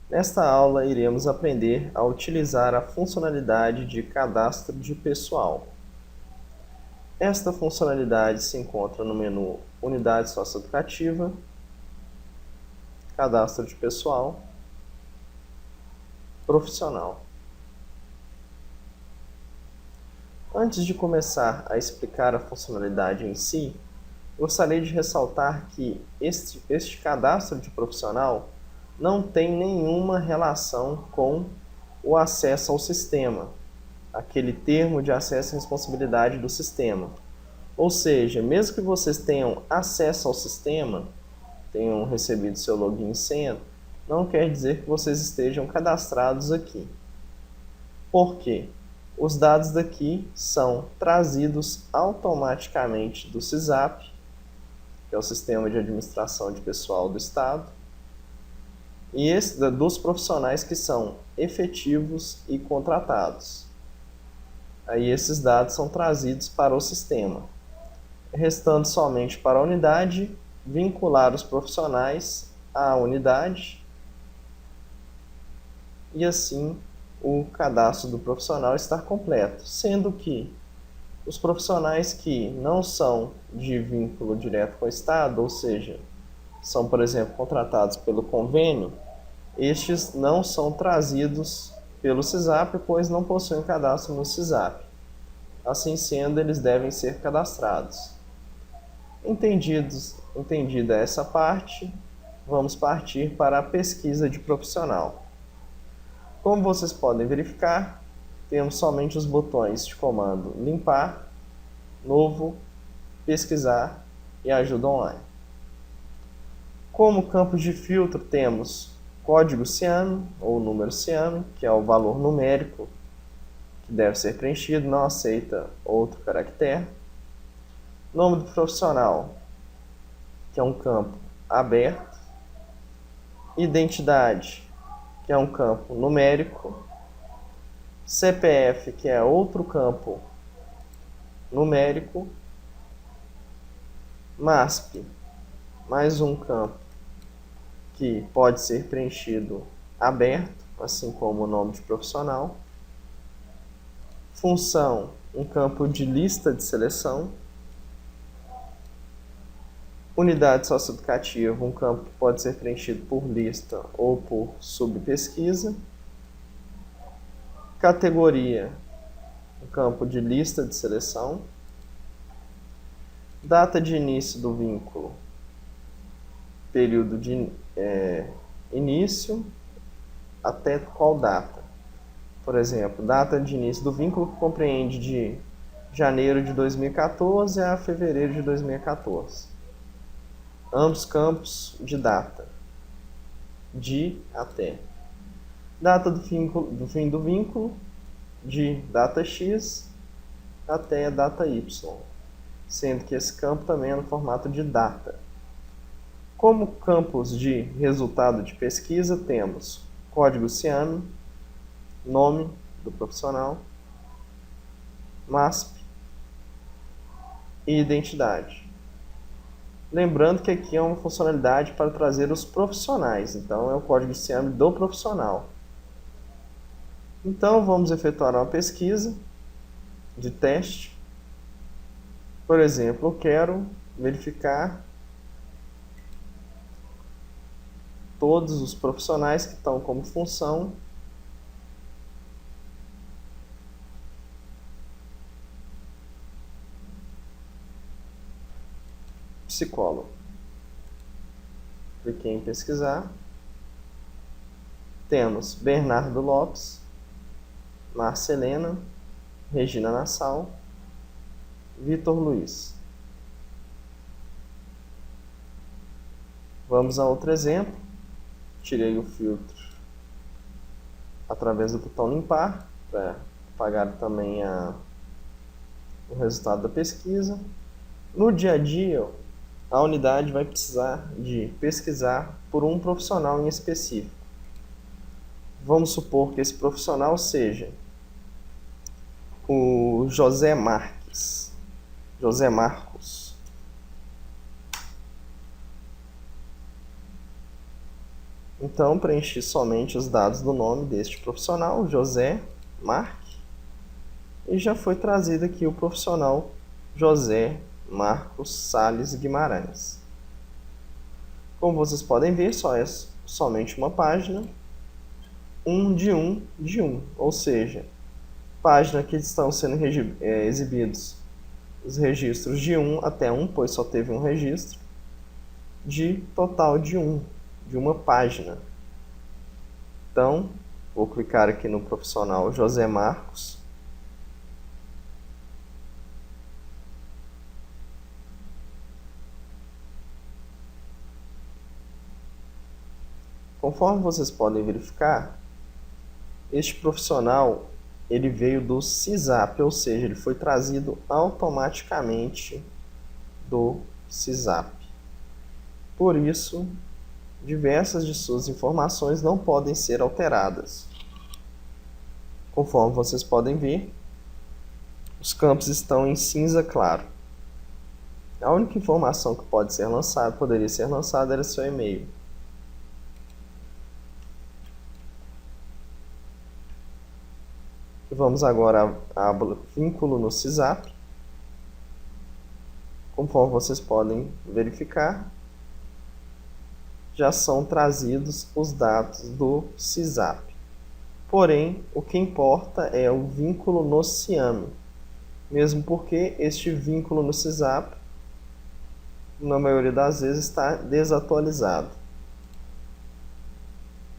Nesta aula, iremos aprender a utilizar a funcionalidade de cadastro de pessoal. Esta funcionalidade se encontra no menu Unidade Socioeducativa, Cadastro de Pessoal, Profissional. Antes de começar a explicar a funcionalidade em si, gostaria de ressaltar que este cadastro de profissional não tem nenhuma relação com o acesso ao sistema, aquele termo de acesso e responsabilidade do sistema. Ou seja, mesmo que vocês tenham acesso ao sistema, tenham recebido seu login e senha, não quer dizer que vocês estejam cadastrados aqui. Por quê? Os dados daqui são trazidos automaticamente do SISAP, que é o Sistema de Administração de Pessoal do Estado, e dos profissionais que são efetivos e contratados. Aí esses dados são trazidos para o sistema, restando somente para a unidade vincular os profissionais à unidade e assim o cadastro do profissional estar completo, sendo que os profissionais que não são de vínculo direto com o Estado, ou seja, são, por exemplo, contratados pelo convênio, estes não são trazidos pelo SISAP, pois não possuem cadastro no SISAP. Assim sendo, eles devem ser cadastrados. Entendida essa parte, vamos partir para a pesquisa de profissional. Como vocês podem verificar, temos somente os botões de comando limpar, novo, pesquisar e ajuda online. Como campos de filtro temos código ciano ou número ciano, que é o valor numérico que deve ser preenchido, não aceita outro caractere. Nome do profissional, que é um campo aberto. Identidade, que é um campo numérico. CPF, que é outro campo numérico. MASP, mais um campo que pode ser preenchido aberto, assim como o nome de profissional. Função, um campo de lista de seleção. Unidade socioeducativa, um campo que pode ser preenchido por lista ou por subpesquisa. Categoria, um campo de lista de seleção. Data de início do vínculo, período de início até qual data. Por exemplo, data de início do vínculo que compreende de janeiro de 2014 a fevereiro de 2014. Ambos campos de data, de até. Data do fim do vínculo, de data X até data Y, sendo que esse campo também é no formato de data. Como campos de resultado de pesquisa, temos código ciano, nome do profissional, MASP e identidade. Lembrando que aqui é uma funcionalidade para trazer os profissionais, então é o código ciano do profissional. Então vamos efetuar uma pesquisa de teste. Por exemplo, eu quero verificar todos os profissionais que estão como função psicólogo. Cliquei em pesquisar. Temos Bernardo Lopes, Marcelena, Regina Nassau, Vitor Luiz. Vamos a outro exemplo. Tirei o filtro através do botão limpar para apagar também o resultado da pesquisa. No dia a dia, a unidade vai precisar de pesquisar por um profissional em específico. Vamos supor que esse profissional seja o José Marques, José Marcos. Então, preenchi somente os dados do nome deste profissional, José Marques, e já foi trazido aqui o profissional José Marcos Sales Guimarães. Como vocês podem ver, só é somente uma página, 1 de 1 de 1, ou seja, página que estão sendo exibidos os registros de 1 até 1, pois só teve um registro, de total de 1, de uma página. Então, vou clicar aqui no profissional José Marcos. Conforme vocês podem verificar, este profissional ele veio do SISAP, ou seja, ele foi trazido automaticamente do SISAP. Por isso, diversas de suas informações não podem ser alteradas. Conforme vocês podem ver, os campos estão em cinza claro. A única informação que poderia ser lançada era seu e-mail. Vamos agora à aba vínculo no SISAP. Conforme vocês podem verificar, já são trazidos os dados do SISAP. Porém, o que importa é o vínculo no SIAME, mesmo porque este vínculo no SISAP, na maioria das vezes, está desatualizado.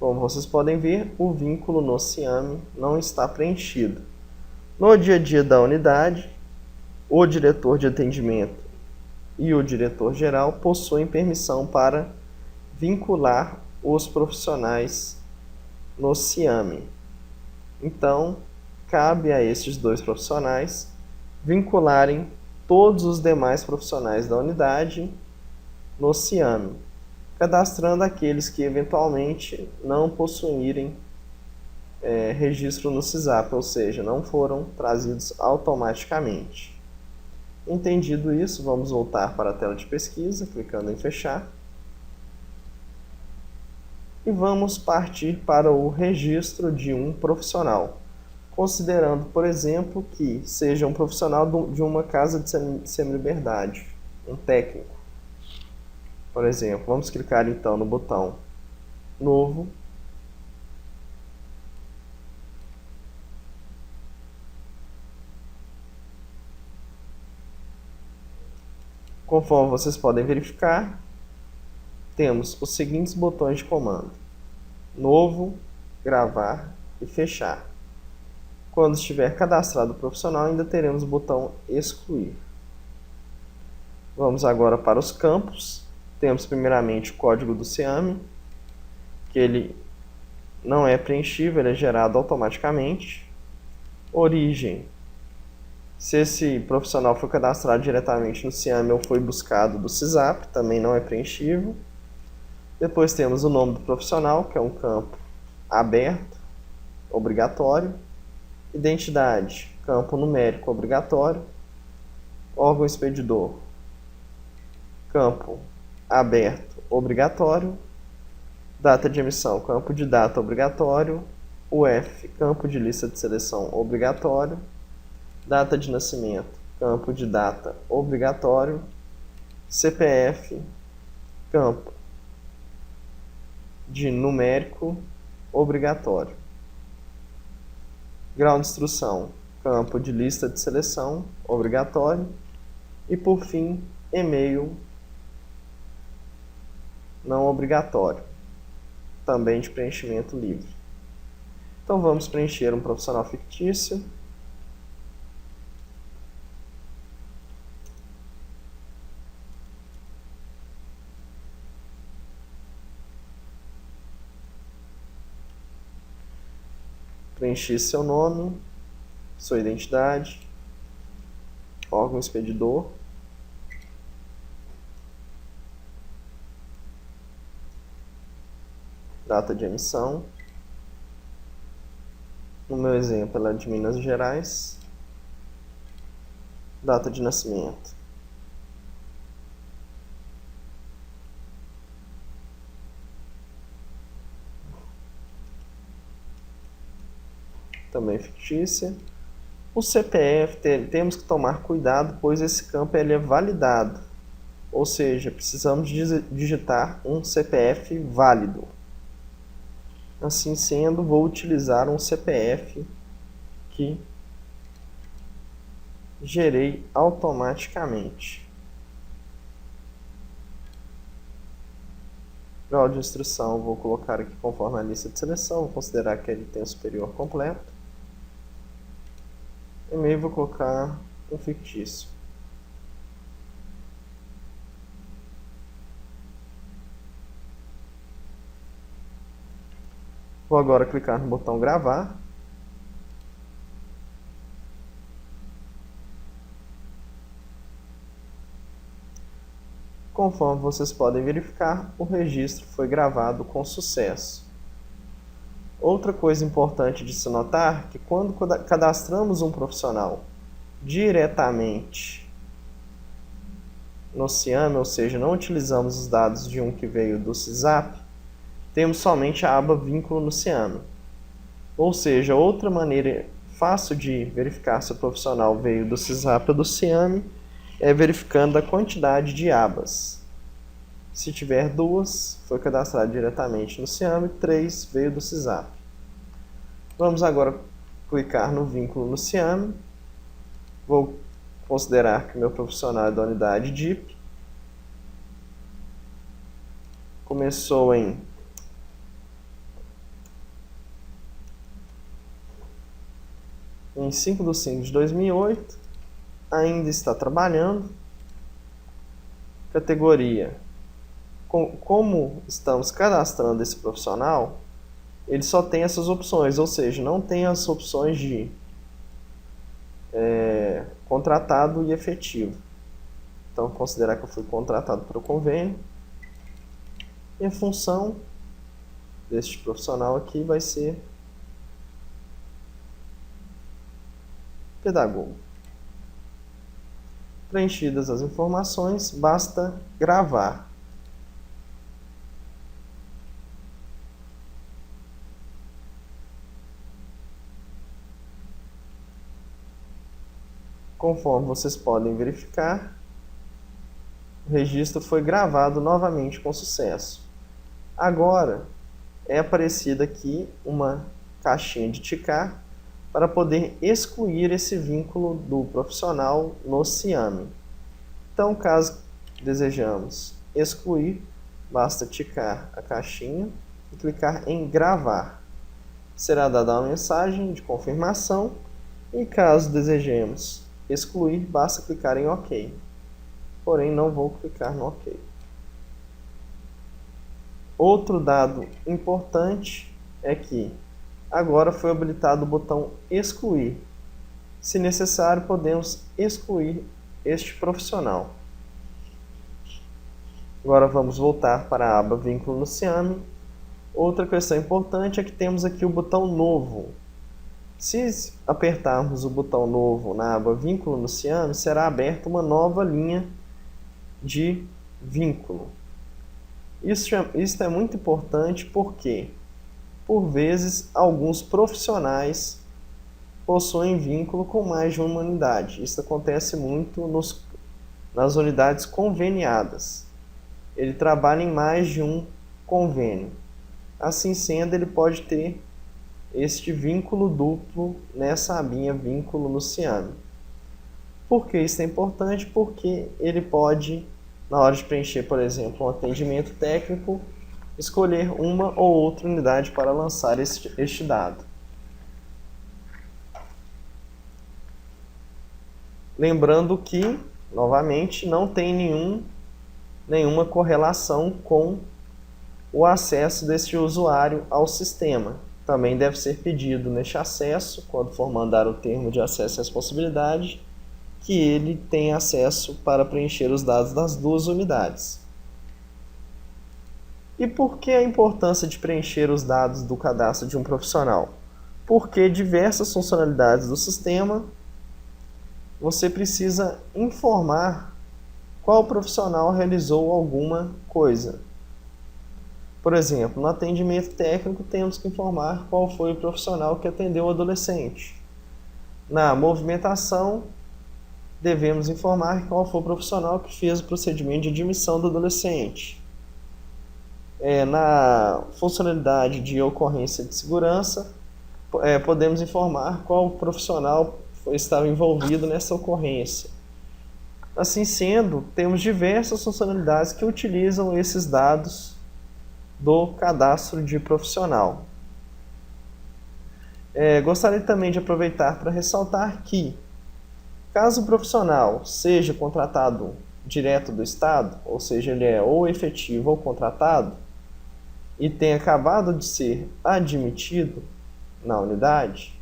Como vocês podem ver, o vínculo no SIAME não está preenchido. No dia a dia da unidade, o diretor de atendimento e o diretor-geral possuem permissão para vincular os profissionais no SIAME. Então, cabe a estes dois profissionais vincularem todos os demais profissionais da unidade no SIAME, cadastrando aqueles que eventualmente não possuírem registro no SISAP, ou seja, não foram trazidos automaticamente. Entendido isso, vamos voltar para a tela de pesquisa, clicando em fechar. E vamos partir para o registro de um profissional, considerando, por exemplo, que seja um profissional de uma casa de semi-liberdade, um técnico. Por exemplo, vamos clicar então no botão Novo. Conforme vocês podem verificar, temos os seguintes botões de comando: Novo, Gravar e Fechar. Quando estiver cadastrado o profissional, ainda teremos o botão Excluir. Vamos agora para os campos. Temos primeiramente o código do SIAME, que ele não é preenchível, ele é gerado automaticamente. Origem: se esse profissional foi cadastrado diretamente no SIAME ou foi buscado do SISAP, também não é preenchível. Depois temos o nome do profissional, que é um campo aberto, obrigatório. Identidade, campo numérico obrigatório. Órgão expedidor, campo aberto, obrigatório. Data de emissão, campo de data obrigatório. UF, campo de lista de seleção obrigatório. Data de nascimento, campo de data obrigatório. CPF, campo de numérico obrigatório. Grau de instrução, campo de lista de seleção obrigatório. E por fim, e-mail não obrigatório, também de preenchimento livre. Então vamos preencher um profissional fictício. Preencher seu nome, sua identidade, órgão expedidor, data de emissão. No meu exemplo, ela é de Minas Gerais. Data de nascimento. também fictícia. O CPF, temos que tomar cuidado, pois esse campo ele é validado. Ou seja, precisamos digitar um CPF válido. Assim sendo, vou utilizar um CPF que gerei automaticamente. Grau de instrução, vou colocar aqui conforme a lista de seleção, vou considerar que ele tem o superior completo. E-mail, vou colocar um fictício. Vou agora clicar no botão gravar. Conforme vocês podem verificar, o registro foi gravado com sucesso. Outra coisa importante de se notar é que quando cadastramos um profissional diretamente no Ciame, ou seja, não utilizamos os dados de um que veio do CISAP, temos somente a aba vínculo no Ciame. Ou seja, outra maneira fácil de verificar se o profissional veio do CISAP ou do Ciame é verificando a quantidade de abas. Se tiver 2, foi cadastrado diretamente no Ciame, 3 veio do CISAP. Vamos agora clicar no vínculo no Ciame. Vou considerar que meu profissional é da unidade DIP. Começou em em 5/5/2008, ainda está trabalhando. Categoria: como estamos cadastrando esse profissional, ele só tem essas opções, ou seja, não tem as opções de contratado e efetivo. Então, vou considerar que eu fui contratado por convênio. E a função deste profissional aqui vai ser pedagogo. Preenchidas as informações, basta gravar. Conforme vocês podem verificar, o registro foi gravado novamente com sucesso. Agora, é aparecida aqui uma caixinha de ticar para poder excluir esse vínculo do profissional no Ciame. Então, caso desejamos excluir, basta ticar a caixinha e clicar em gravar. Será dada uma mensagem de confirmação e caso desejemos excluir, basta clicar em OK. Porém, não vou clicar no OK. Outro dado importante é que agora foi habilitado o botão excluir. Se necessário, podemos excluir este profissional. Agora vamos voltar para a aba vínculo no Ciame. Outra questão importante é que temos aqui o botão novo. Se apertarmos o botão novo na aba vínculo no Ciame, será aberta uma nova linha de vínculo. Isso é muito importante porque, por vezes, alguns profissionais possuem vínculo com mais de uma unidade. Isso acontece muito nas unidades conveniadas. Ele trabalha em mais de um convênio. Assim sendo, ele pode ter este vínculo duplo nessa abinha vínculo no Ciame. Por que isso é importante? Porque ele pode, na hora de preencher, por exemplo, um atendimento técnico, escolher uma ou outra unidade para lançar este dado. Lembrando que, novamente, não tem nenhuma correlação com o acesso deste usuário ao sistema. Também deve ser pedido neste acesso, quando for mandar o termo de acesso e responsabilidade, que ele tenha acesso para preencher os dados das duas unidades. E por que a importância de preencher os dados do cadastro de um profissional? Porque diversas funcionalidades do sistema você precisa informar qual profissional realizou alguma coisa. Por exemplo, no atendimento técnico temos que informar qual foi o profissional que atendeu o adolescente. Na movimentação, devemos informar qual foi o profissional que fez o procedimento de admissão do adolescente. Na funcionalidade de ocorrência de segurança, podemos informar qual profissional estava envolvido nessa ocorrência. Assim sendo, temos diversas funcionalidades que utilizam esses dados do cadastro de profissional. Gostaria também de aproveitar para ressaltar que, caso o profissional seja contratado direto do Estado, ou seja, ele é ou efetivo ou contratado, e tenha acabado de ser admitido na unidade,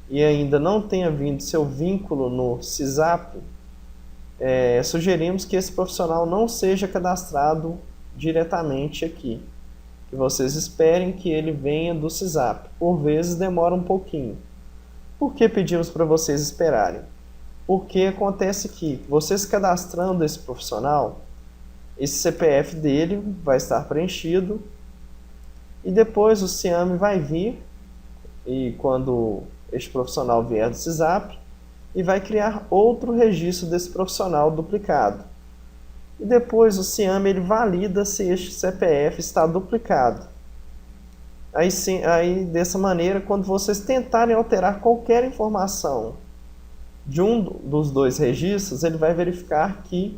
e ainda não tenha vindo seu vínculo no SISAP, sugerimos que esse profissional não seja cadastrado diretamente aqui. Que vocês esperem que ele venha do SISAP. Por vezes demora um pouquinho. Por que pedimos para vocês esperarem? Porque acontece que, vocês cadastrando esse profissional, esse CPF dele vai estar preenchido e depois o SIAME vai vir, e quando este profissional vier do SISAP, e vai criar outro registro desse profissional duplicado. E depois o SIAME ele valida se este CPF está duplicado. Aí dessa maneira, quando vocês tentarem alterar qualquer informação de um dos dois registros, ele vai verificar que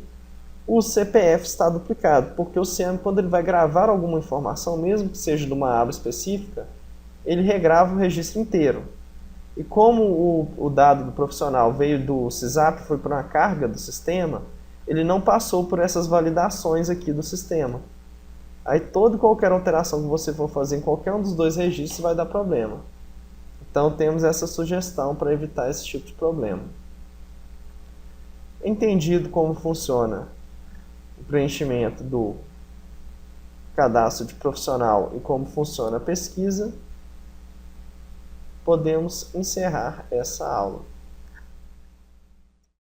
o CPF está duplicado, porque o SIAME, quando ele vai gravar alguma informação, mesmo que seja de uma aba específica, ele regrava o registro inteiro. E como o dado do profissional veio do SISAP, foi por uma carga do sistema, ele não passou por essas validações aqui do sistema. Aí toda e qualquer alteração que você for fazer em qualquer um dos dois registros vai dar problema. Então temos essa sugestão para evitar esse tipo de problema. Entendido como funciona o preenchimento do cadastro de profissional e como funciona a pesquisa, podemos encerrar essa aula.